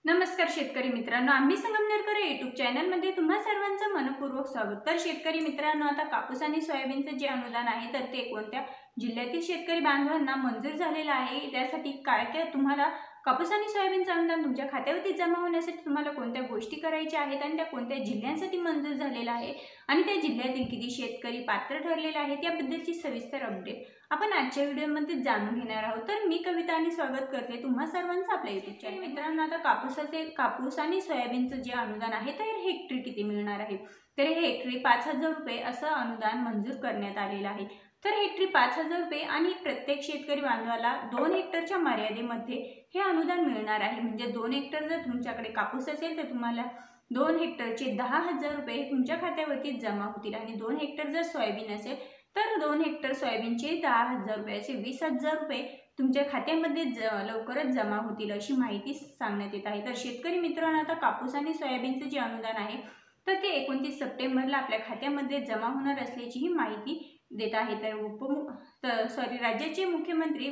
नमस्कार शेतकरी मित्रांनो, आम्ही संगमनेरकर यूट्यूब चॅनलमध्ये तुम्हा सर्वांचं मनपूर्वक स्वागत। तर शेतकरी मित्रांनो, आता कापूस आणि सोयाबीनचं जे अनुदान आहे तर ते कोणत्या जिल्ह्यातील शेतकरी बांधवांना मंजूर झालेलं आहे, त्यासाठी काय काय तुम्हाला कापूस आणि सोयाबीनचं अनुदान तुमच्या खात्यावरती जमा होण्यासाठी तुम्हाला कोणत्या गोष्टी करायच्या आहेत आणि त्या कोणत्या जिल्ह्यांसाठी मंजूर झालेला आहे आणि त्या जिल्ह्यातील किती शेतकरी पात्र ठरलेले आहेत याबद्दलची सविस्तर अपडेट आपण आजच्या व्हिडिओमध्ये जाणून घेणार आहोत। तर मी कविता आणि स्वागत करते तुम्हा सर्वांचं आपल्या यूट्यूब चॅनल। मित्रांनो, आता कापूस आणि सोयाबीनचं जे अनुदान आहे तर हेक्टरी किती मिळणार आहे, तर हे हेक्टरी 5,000 रुपये असं अनुदान मंजूर करण्यात आलेलं आहे। तर हेक्टरी 5,000 रुपये आणि प्रत्येक शेतकरी बांधवाला 2 हेक्टरच्या मर्यादेमध्ये हे अनुदान मिळणार आहे। म्हणजे 2 हेक्टर जर तुमच्याकडे कापूस असेल तर तुम्हाला 2 हेक्टरचे 10,000 रुपये तुमच्या खात्यावरती जमा होतील आणि 2 हेक्टर जर सोयाबीन असेल तर 2 हेक्टर सोयाबीनचे 10,000 रुपये असे 20,000 रुपये तुमच्या खात्यामध्ये लवकरच जमा होतील अशी माहिती सांगण्यात येत आहे। तर शेतकरी मित्रांनो, आता कापूस आणि सोयाबीनचे जे अनुदान आहे तर ते 29 सप्टेंबरला आपल्या खात्यामध्ये जमा होणार असल्याची ही माहिती देत आहे। तर राज्याचे मुख्यमंत्री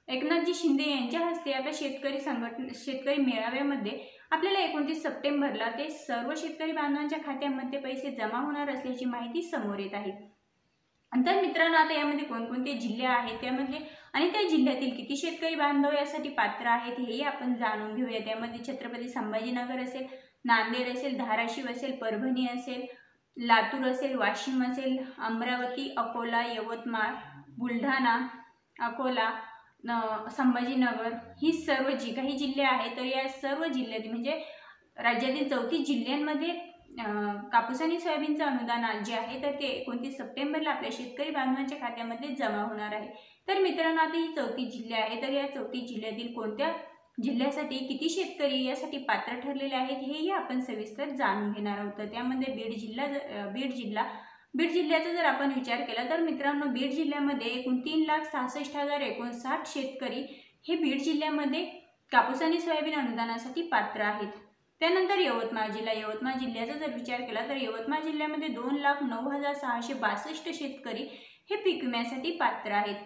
एकनाथजी शिंदे यांच्या हस्ते आता शेतकरी मेळाव्यामध्ये आपल्याला 29 सप्टेंबरला ते सर्व शेतकरी बांधवांच्या खात्यामध्ये पैसे जमा होणार असल्याची माहिती समोर येत आहे। तर मित्रांनो, आता यामध्ये कोणकोणते जिल्हे आहेत त्यामध्ये आणि त्या जिल्ह्यातील किती शेतकरी बांधव यासाठी पात्र आहेत हेही आपण जाणून घेऊया। त्यामध्ये छत्रपती संभाजीनगर असेल, नांदेड असेल, धाराशिव असेल, परभणी असेल, लातूर असेल, वाशिम असेल, अमरावती, अकोला, यवतमाळ, बुलढाणा, अकोला, संभाजीनगर ही सर्व जी काही जिल्हे आहेत तर या सर्व जिल्ह्यात म्हणजे राज्यातील 34 जिल्ह्यांमध्ये कापूस आणि सोयाबीनचं अनुदान जे आहे तर ते 29 सप्टेंबरला आपल्या शेतकरी बांधवांच्या खात्यामध्ये जमा होणार आहे। तर मित्रांनो, आता ही 34 जिल्हे आहेत तर या 34 जिल्ह्यातील कोणत्या जिल्ह्यासाठी किती शेतकरी यासाठी पात्र ठरलेले आहेत हेही आपण सविस्तर जाणून घेणार आहोत। त्यामध्ये बीड जिल्ह्याचा जर आपण विचार केला तर मित्रांनो, बीड जिल्ह्यामध्ये एकूण 3,66,059 शेतकरी हे बीड जिल्ह्यामध्ये कापूस आणि सोयाबीन अनुदानासाठी पात्र आहेत। त्यानंतर यवतमाळ जिल्ह्याचा जर विचार केला तर यवतमाळ जिल्ह्यामध्ये 2,09,662 शेतकरी हे पीक विम्यासाठी पात्र आहेत।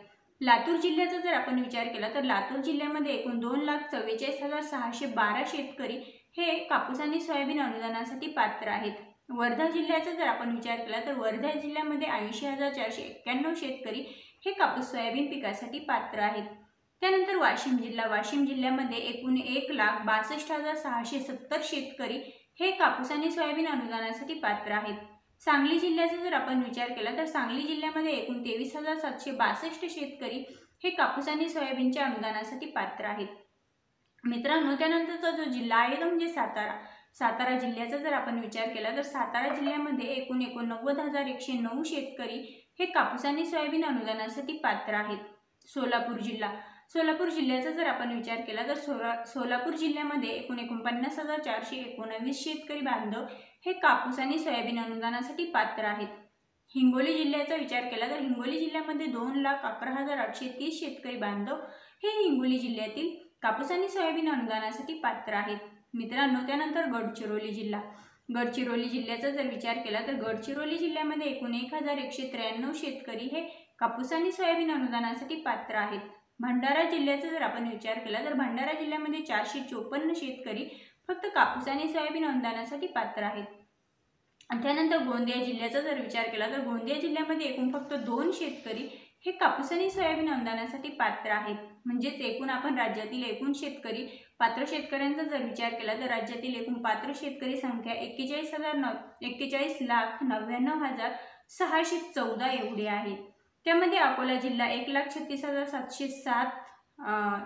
लातूर जिल्ह्याचा जर आपण विचार केला तर लातूर जिल्ह्यामध्ये एकूण 2,44,612 शेतकरी हे कापूस आणि सोयाबीन अनुदानासाठी पात्र आहेत। वर्धा जिल्ह्याचा जर आपण विचार केला तर वर्धा जिल्ह्यामध्ये 80,491 शेतकरी हे कापूस सोयाबीन पिकासाठी पात्र आहेत। त्यानंतर वाशिम जिल्ह्यामध्ये एकूण 1,62,670 शेतकरी हे कापूस आणि सोयाबीन अनुदानासाठी पात्र आहेत। सांगली जिल्ह्याचा जर आपण विचार केला तर सांगली जिल्ह्यामध्ये एकूण 23,762 शेतकरी हे कापूस आणि सोयाबीनच्या अनुदानासाठी पात्र आहेत। मित्रांनो, त्यानंतरचा जो जिल्हा आहे तो म्हणजे सातारा जिल्ह्याचा जर आपण विचार केला तर सातारा जिल्ह्यामध्ये एकूण 89,109 शेतकरी हे कापूस आणि सोयाबीन अनुदानासाठी पात्र आहेत। सोलापूर जिल्ह्याचा जर आपण विचार केला तर सोलापूर जिल्ह्यामध्ये एकूण 49,419 शेतकरी बांधव हे कापूस आणि सोयाबीन अनुदानासाठी पात्र आहेत। हिंगोली जिल्ह्याचा विचार केला तर हिंगोली जिल्ह्यामध्ये 2,11,830 शेतकरी बांधव हे हिंगोली जिल्ह्यातील कापूस आणि सोयाबीन अनुदानासाठी पात्र आहेत। मित्रांनो, त्यानंतर गडचिरोली जिल्ह्याचा जर विचार केला तर गडचिरोली जिल्ह्यामध्ये एकूण 1,193 शेतकरी हे कापूस आणि सोयाबीन अनुदानासाठी पात्र आहेत। भंडारा जिल्ह्याचा जर आपण विचार केला तर भंडारा जिल्ह्यामध्ये 454 शेतकरी फक्त कापूस आणि सोयाबीन अनुदानासाठी पात्र आहेत। त्यानंतर गोंदिया जिल्ह्याचा जर विचार केला तर गोंदिया जिल्ह्यामध्ये एकूण फक्त 2 शेतकरी हे कापूस आणि सोयाबीन अनुदानासाठी पात्र आहेत। म्हणजेच एकूण आपण राज्यातील एकूण शेतकरी पात्र शेतकऱ्यांचा जर विचार केला तर राज्यातील एकूण पात्र शेतकरी संख्या 41,99,614 एवढी आहे। त्यामध्ये अकोला जिल्हा 1,36,707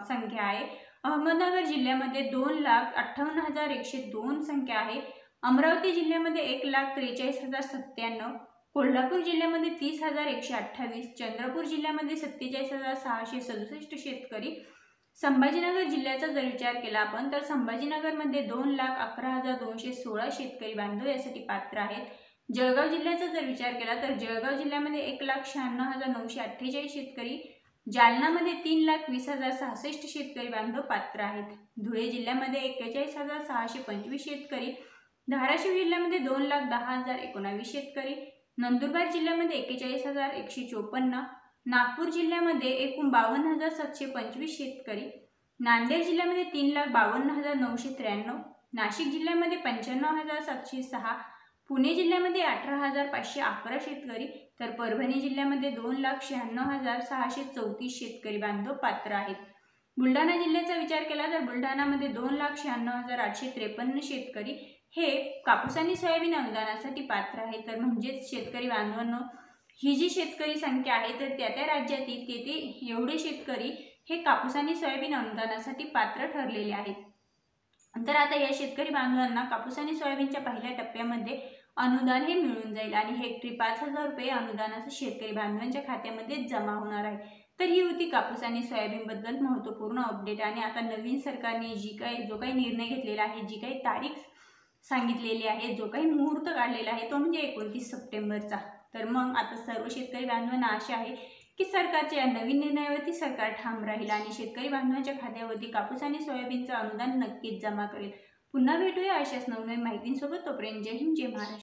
संख्या आहे। अहमदनगर जिल्ह्यामध्ये 2,58,102 संख्या आहे। अमरावती जिल्ह्यामध्ये 1,43,097, कोल्हापूर जिल्ह्यामध्ये 30,128, चंद्रपूर जिल्ह्यामध्ये 47,667 शेतकरी। संभाजीनगर जिल्ह्याचा जर विचार केला आपण तर संभाजीनगरमध्ये 2,11,216 शेतकरी बांधव यासाठी पात्र आहेत। जळगाव जिल्ह्याचा जर विचार केला तर जळगाव जिल्ह्यामध्ये 1,96,948 शेतकरी, जालनामध्ये 3,20,066 शेतकरी बांधव पात्र आहेत। धुळे जिल्ह्यामध्ये 41,625 शेतकरी, धाराशिव जिल्ह्यामध्ये 2,10,019 शेतकरी, नंदुरबार जिल्ह्यामध्ये 41,154, नागपूर जिल्ह्यामध्ये एकूण 52,725 शेतकरी, नांदेड जिल्ह्यामध्ये 3,52,993, नाशिक जिल्ह्यामध्ये 95,706, पुणे जिल्ह्यामध्ये 18,511 शेतकरी, तर परभणी जिल्ह्यामध्ये 2,96,634 शेतकरी बांधव पात्र आहेत. बुलढाणा जिल्ह्याचा विचार केला तर बुलढाणामध्ये 2,96,853 शेतकरी हे कापूस आणि सोयाबीन अनुदानासाठी पात्र आहेत. तर म्हणजेच शेतकरी बांधवांनो, ही जी शेतकरी संख्या आहे तर त्या राज्यातील ते एवढे शेतकरी हे कापूस आणि सोयाबीन अनुदानासाठी पात्र ठरलेले आहेत. तर आता या शेतकरी बांधवांना कापूस आणि सोयाबीनच्या पहिल्या टप्प्यामध्ये अनुदान हे मिळून जाईल आणि हेक्टरी 5,000 रुपये अनुदानाचं शेतकरी बांधवांच्या खात्यामध्ये जमा होणार आहे. तर ही होती कापूस आणि सोयाबीन बद्दल महत्त्वपूर्ण अपडेट. आणि आता नवीन सरकारने जो काही निर्णय घेतलेला आहे, जी काही तारीख सांगितलेली आहे, जो काही मुहूर्त काढलेला आहे तो म्हणजे 29 सप्टेंबरचा. तर मग आता सर्व शेतकरी बांधवांना आशा आहे की सरकारच्या या नवीन निर्णयावरती सरकार ठाम राहील आणि शेतकरी बांधवांच्या खात्यावरती कापूस आणि सोयाबीनचं अनुदान नक्कीच जमा करेल. पुन्हा भेटूया अशाच नवनवीन माहितींसोबत. तोपर्यंत जय हिंद, जय महाराष्ट्र.